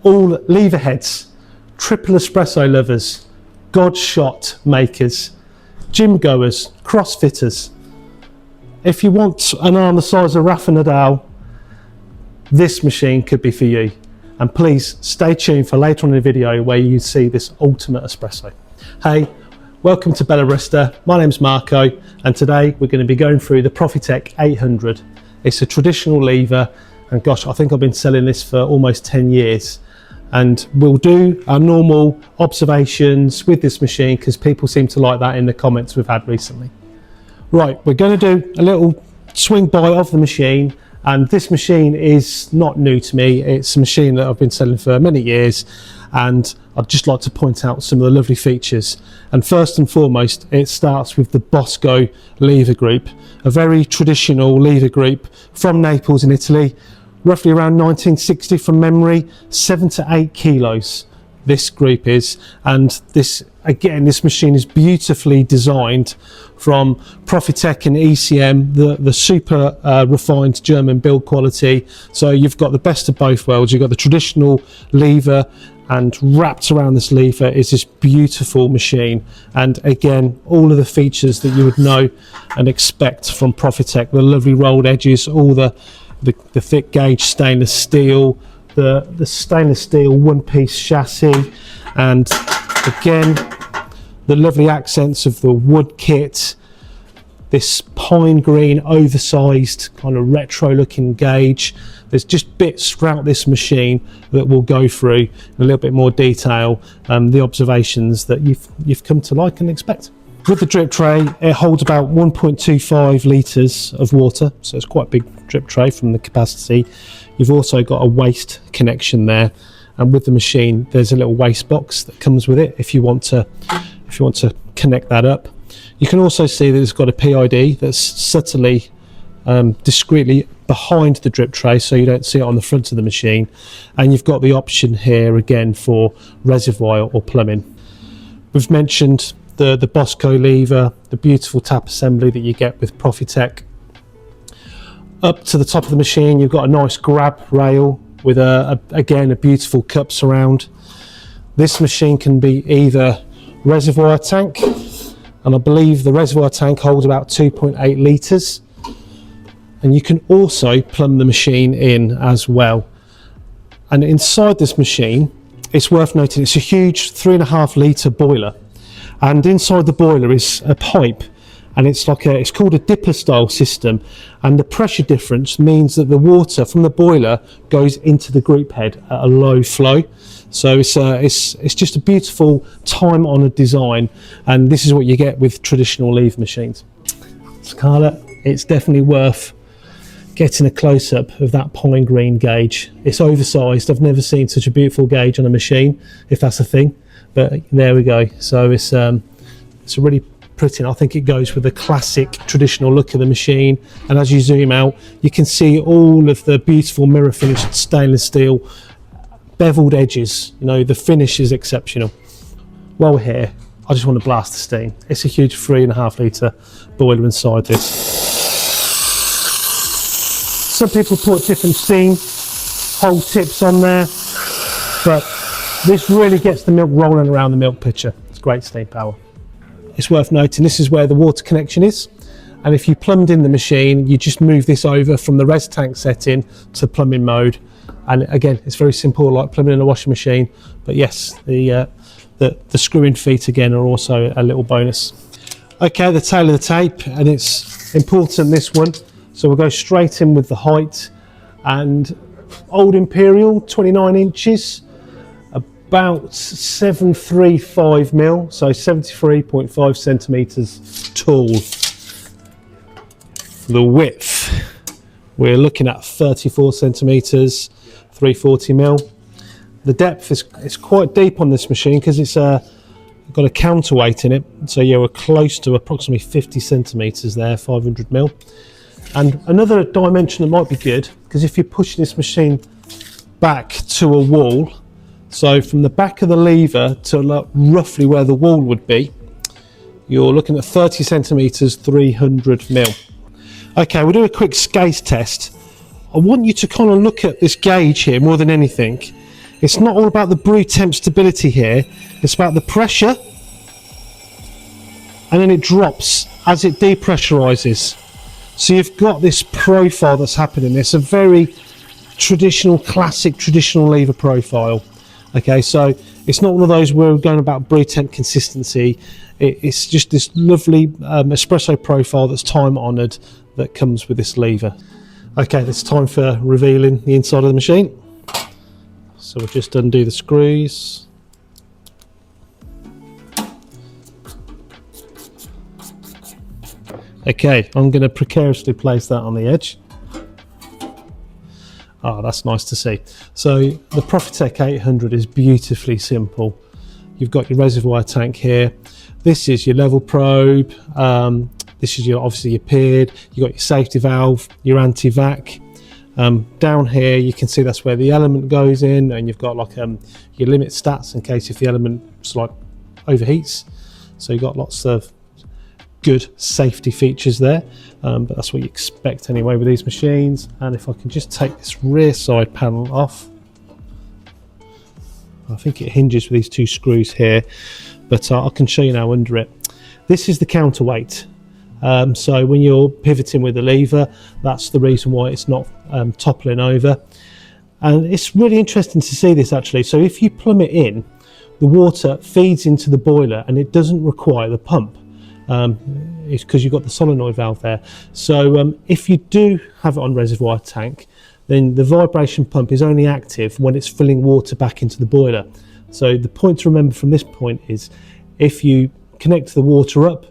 all lever heads, triple espresso lovers, God shot makers, gym goers, crossfitters. If you want an arm the size of Rafa Nadal, this machine could be for you. And please stay tuned for later on in the video where you see this ultimate espresso. Hey, welcome to Bella Barista. My name's Marco, and today we're going to be going through the Profitec 800. It's a traditional lever, and gosh, I think I've been selling this for almost 10 years. And we'll do our normal observations with this machine because people seem to like that in the comments we've had recently. Right, we're going to do a little swing by of the machine, and this machine is not new to me. It's a machine that I've been selling for many years, and I'd just like to point out some of the lovely features. And first and foremost, it starts with the Bosco lever group, a very traditional lever group from Naples in Italy, roughly around 1960 from memory, 7 to 8 kilos this group is. And this, again, this machine is beautifully designed from Profitec and ECM, the super refined German build quality. So you've got the best of both worlds. You've got the traditional lever, and wrapped around this lever is this beautiful machine. And again, all of the features that you would know and expect from Profitec, the lovely rolled edges, all the thick gauge stainless steel, the stainless steel one-piece chassis, and again the lovely accents of the wood kit, this pine green oversized kind of retro looking gauge. There's just bits throughout this machine that we'll go through in a little bit more detail, the observations that you've come to like and expect. With the drip tray, it holds about 1.25 litres of water, so it's quite a big drip tray from the capacity. You've also got a waste connection there, and with the machine there's a little waste box that comes with it if you want to connect that up. You can also see that it's got a PID that's subtly discreetly behind the drip tray, so you don't see it on the front of the machine, and you've got the option here again for reservoir or plumbing. We've mentioned the Bosco lever, the beautiful tap assembly that you get with Profitec. Up to the top of the machine you've got a nice grab rail with again a beautiful cup surround. This machine can be either reservoir tank, and I believe the reservoir tank holds about 2.8 litres, and you can also plumb the machine in as well. And inside this machine, it's worth noting it's a huge 3.5 litre boiler, and inside the boiler is a pipe, and it's called a dipper style system, and the pressure difference means that the water from the boiler goes into the group head at a low flow. So it's just a beautiful time honoured design, and this is what you get with traditional lever machines. Scarlett, it's definitely worth getting a close-up of that pine green gauge. It's oversized. I've never seen such a beautiful gauge on a machine, if that's a thing, but there we go. So it's a really pretty, and I think it goes with the classic traditional look of the machine. And as you zoom out, you can see all of the beautiful mirror finished stainless steel beveled edges. You know, the finish is exceptional. While we're here, I just want to blast the steam. It's a huge 3.5 litre boiler inside this. Some people put different steam hole tips on there, but this really gets the milk rolling around the milk pitcher. It's great steam power. It's worth noting this is where the water connection is, and if you plumbed in the machine, you just move this over from the res tank setting to plumbing mode. And again, it's very simple, like plumbing in a washing machine. But yes, the screw-in feet again are also a little bonus. Okay, the tail of the tape, and it's important, this one. So we'll go straight in with the height, and Old Imperial, 29 inches, about 735 mil, so 73.5 centimeters tall. The width, we're looking at 34 centimeters, 340 mil. The depth is quite deep on this machine because it's got a counterweight in it, so yeah, we're close to approximately 50 centimeters there, 500 mil. And another dimension that might be good, because if you're pushing this machine back to a wall, so from the back of the lever to roughly where the wall would be, you're looking at 30 centimeters, 300 mil. Okay, we'll do a quick gaze test. I want you to kind of look at this gauge here more than anything. It's not all about the brew temp stability here, it's about the pressure, and then it drops as it depressurizes. So you've got this profile that's happening. It's a very traditional, classic traditional lever profile. Okay, so it's not one of those where we're going about brew temp consistency. It's just this lovely espresso profile that's time honoured that comes with this lever. Okay, it's time for revealing the inside of the machine. So we'll just undo the screws. Okay, I'm going to precariously place that on the edge. Oh, that's nice to see. So the Profitec 800 is beautifully simple. You've got your reservoir tank here. This is your level probe. This is obviously your PID. You've got your safety valve, your anti-vac. Down here you can see that's where the element goes in, and you've got like your limit stats in case if the element overheats. So you've got lots of good safety features there, but that's what you expect anyway with these machines. And if I can just take this rear side panel off, I think it hinges with these two screws here, but I can show you now under it. This is the counterweight. So when you're pivoting with the lever, that's the reason why it's not toppling over. And it's really interesting to see this actually. So if you plumb it in, the water feeds into the boiler and it doesn't require the pump. It's because you've got the solenoid valve there. So if you do have it on reservoir tank, then the vibration pump is only active when it's filling water back into the boiler. So the point to remember from this point is if you connect the water up,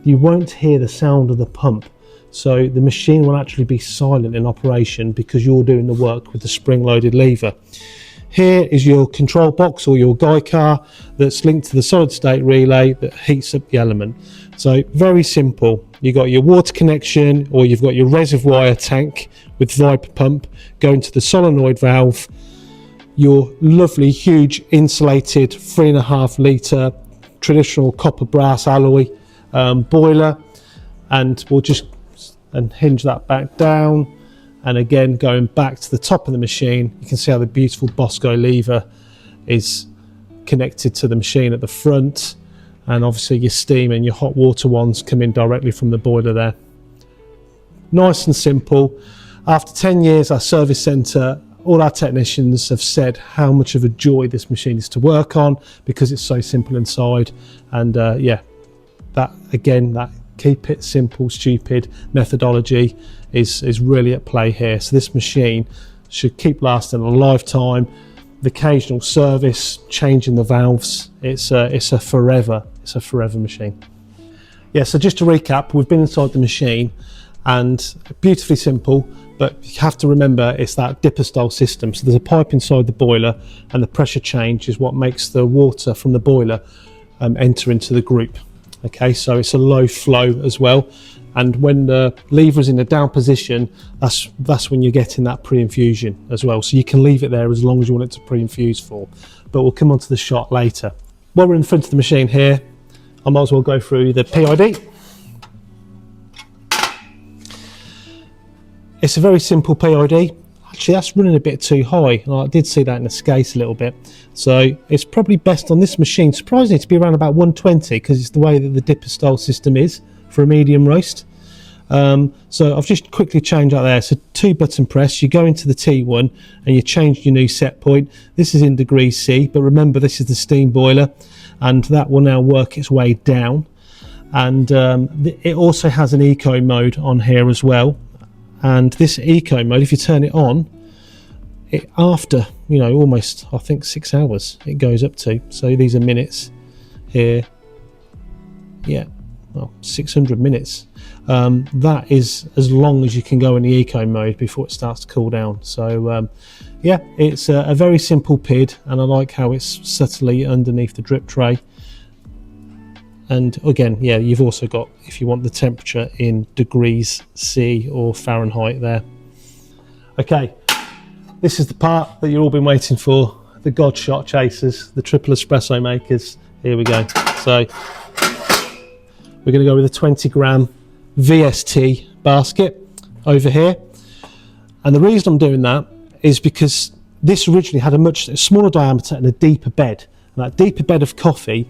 you won't hear the sound of the pump. So the machine will actually be silent in operation because you're doing the work with the spring-loaded lever. Here is your control box or your guy car that's linked to the solid state relay that heats up the element. So very simple. You've got your water connection, or you've got your reservoir tank with Viper pump going to the solenoid valve, your lovely huge insulated 3.5 litre traditional copper brass alloy boiler, and we'll just hinge that back down. And again, going back to the top of the machine, you can see how the beautiful Bosco lever is connected to the machine at the front. And obviously your steam and your hot water ones come in directly from the boiler there. Nice and simple. After 10 years, our service centre, all our technicians have said how much of a joy this machine is to work on because it's so simple inside. And yeah, that again, that keep it simple, stupid methodology is really at play here. So this machine should keep lasting a lifetime. The occasional service, changing the valves, it's a forever machine. Yeah, so just to recap, we've been inside the machine and beautifully simple, but you have to remember it's that dipper style system. So there's a pipe inside the boiler and the pressure change is what makes the water from the boiler enter into the group. Okay, so it's a low flow as well, and when the lever is in a down position, that's when you're getting that pre-infusion as well. So you can leave it there as long as you want it to pre-infuse for, but we'll come on to the shot later. While we're in front of the machine here, I might as well go through the PID. It's a very simple PID. Actually, that's running a bit too high. I did see that in the skate a little bit. So it's probably best on this machine, surprisingly, to be around about 120 because it's the way that the dipper style system is for a medium roast. So I've just quickly changed out there. So 2 button press, you go into the T1 and you change your new set point. This is in degrees C, but remember this is the steam boiler and that will now work its way down. And it also has an eco mode on here as well. And this eco mode, if you turn it on, after, you know, almost, I think 6 hours it goes up to. So these are minutes here. Yeah, well, 600 minutes. That is as long as you can go in the eco mode before it starts to cool down. So yeah, it's a very simple PID, and I like how it's subtly underneath the drip tray. And again, yeah, you've also got, if you want the temperature in degrees C or Fahrenheit there. Okay, this is the part that you've all been waiting for, the God shot chasers, the triple espresso makers. Here we go. So we're going to go with a 20 gram VST basket over here. And the reason I'm doing that is because this originally had a much smaller diameter and a deeper bed. And that deeper bed of coffee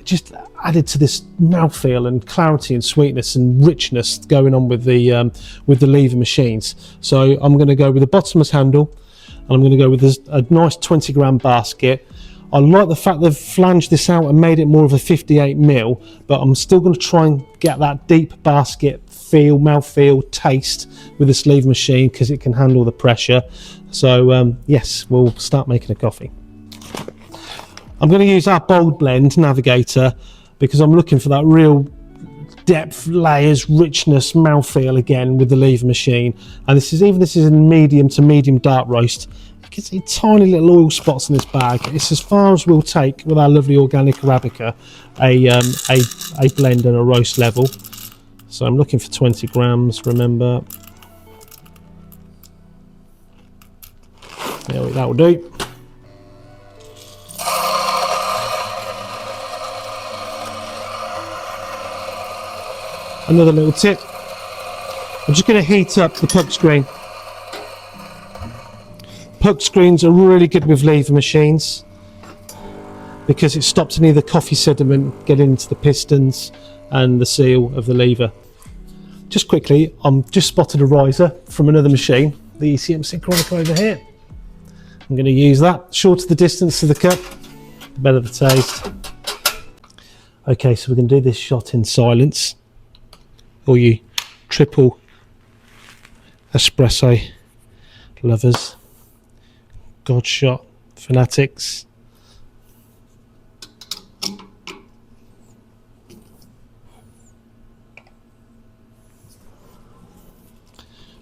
just added to this mouthfeel and clarity and sweetness and richness going on with the lever machines. So I'm going to go with a bottomless handle, and I'm going to go with a nice 20-gram basket. I like the fact they've flanged this out and made it more of a 58mm, but I'm still going to try and get that deep basket feel, mouthfeel, taste with this lever machine because it can handle the pressure. So yes, we'll start making a coffee. I'm going to use our bold blend navigator because I'm looking for that real depth, layers, richness, mouthfeel again with the lever machine. And this is in medium to medium dark roast. You can see tiny little oil spots in this bag. It's as far as we'll take with our lovely organic Arabica, a blend and a roast level. So I'm looking for 20 grams, remember. There, that will do. Another little tip, I'm just going to heat up the puck screen. Puck screens are really good with lever machines because it stops any of the coffee sediment getting into the pistons and the seal of the lever. Just quickly, I'm just spotted a riser from another machine, the ECM Synchronic over here. I'm going to use that. Shorter the distance to the cup, the better the taste. Okay, so we're going to do this shot in silence. All you triple espresso lovers, God shot fanatics.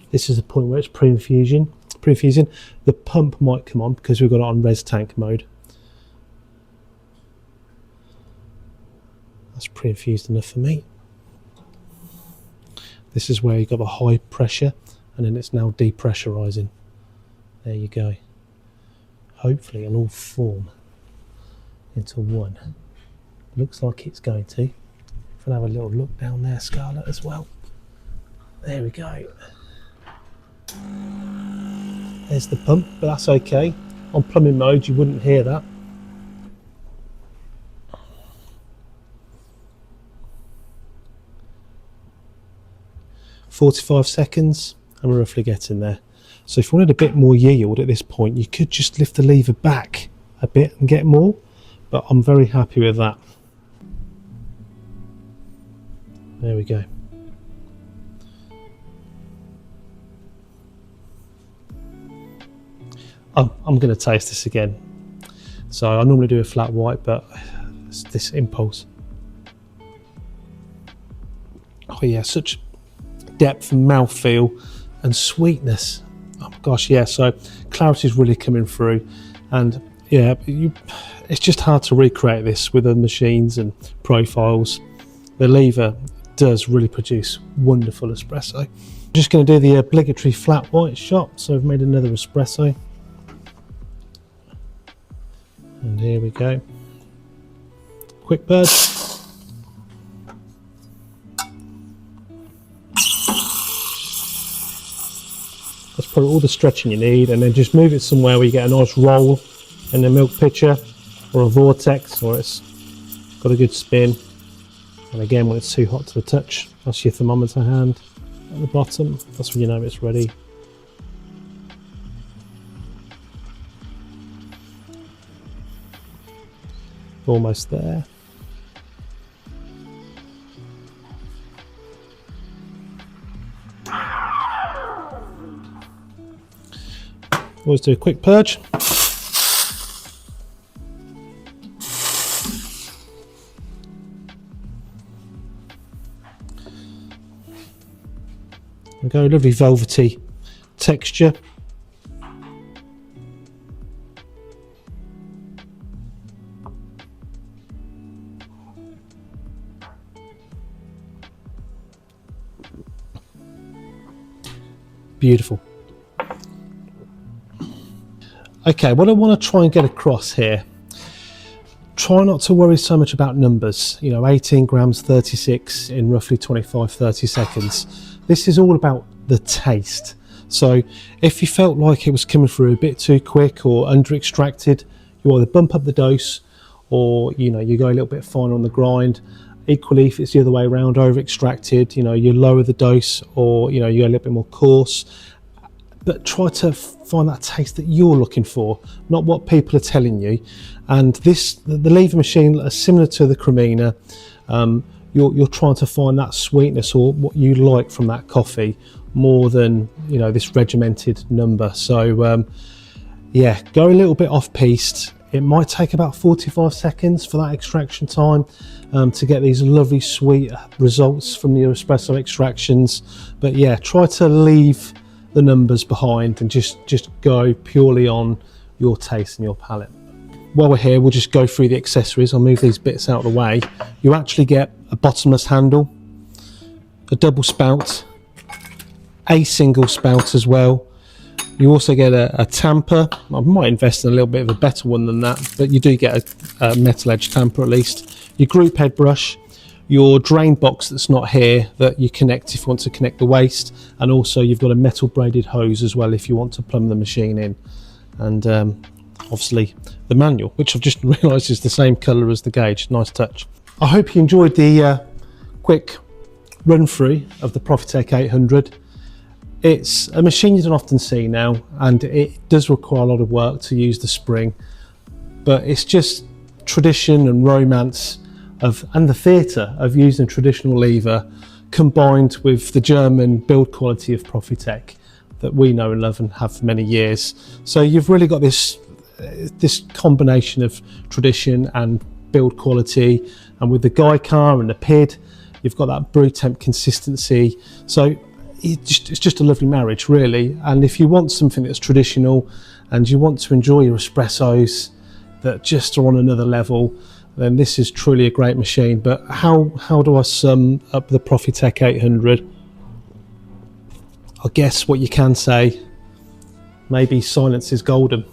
This is the point where it's pre-infusion. The pump might come on because we've got it on res tank mode. That's pre-infused enough for me. This is where you've got the high pressure and then it's now depressurizing. There you go. Hopefully it'll all form into one. Looks like it's going to. If I have a little look down there, Scarlett, as well. There we go. There's the pump, but that's okay. On plumbing mode, you wouldn't hear that. "45 seconds, and we're roughly getting there. So if you wanted a bit more yield at this point, you could just lift the lever back a bit and get more, but I'm very happy with that. There we go. I'm going to taste this again. So I normally do a flat white, but it's this impulse. Oh yeah, such depth and mouthfeel and sweetness. Oh my gosh, yeah, so clarity is really coming through, and yeah, it's just hard to recreate this with the machines and profiles. The lever does really produce wonderful espresso. I'm just going to do the obligatory flat white shot, so I've made another espresso. And here we go. Quick bird. That's probably all the stretching you need, and then just move it somewhere where you get a nice roll in the milk pitcher or a vortex, or it's got a good spin. And again, when it's too hot to the touch, that's your thermometer hand at the bottom. That's when you know it's ready. Almost there. Always do a quick purge. There we go, lovely velvety texture. Beautiful. Okay, what I want to try and get across here, try not to worry so much about numbers. You know, 18 grams, 36 in roughly 25-30 seconds. This is all about the taste. So if you felt like it was coming through a bit too quick or under extracted, you either bump up the dose, or you go a little bit finer on the grind. Equally, if it's the other way around, over extracted, you lower the dose, or you go a little bit more coarse. But try to find that taste that you're looking for, not what people are telling you. And the lever machine is similar to the Cremina. You're trying to find that sweetness or what you like from that coffee more than this regimented number. So yeah, go a little bit off piste. It might take about 45 seconds for that extraction time to get these lovely sweet results from your espresso extractions. But yeah, try to leave the numbers behind and just go purely on your taste and your palate. While we're here, we'll just go through the accessories. I'll move these bits out of the way. You actually get a bottomless handle, a double spout, a single spout as well. You also get a tamper. I might invest in a little bit of a better one than that, but you do get a metal edge tamper at least. Your group head brush, your drain box that's not here that you connect if you want to connect the waste, and also you've got a metal braided hose as well if you want to plumb the machine in, and obviously the manual, which I've just realised is the same colour as the gauge. Nice touch. I hope you enjoyed the quick run through of the Profitec 800. It's a machine you don't often see now, and it does require a lot of work to use the spring, but it's just tradition and romance and the theatre of using a traditional lever combined with the German build quality of Profitec that we know and love and have for many years. So you've really got this combination of tradition and build quality, and with the Guy car and the PID, you've got that brew temp consistency. So it's just a lovely marriage, really. And if you want something that's traditional and you want to enjoy your espressos that just are on another level, then this is truly a great machine. But how do I sum up the Profitec 800? I guess what you can say, maybe silence is golden.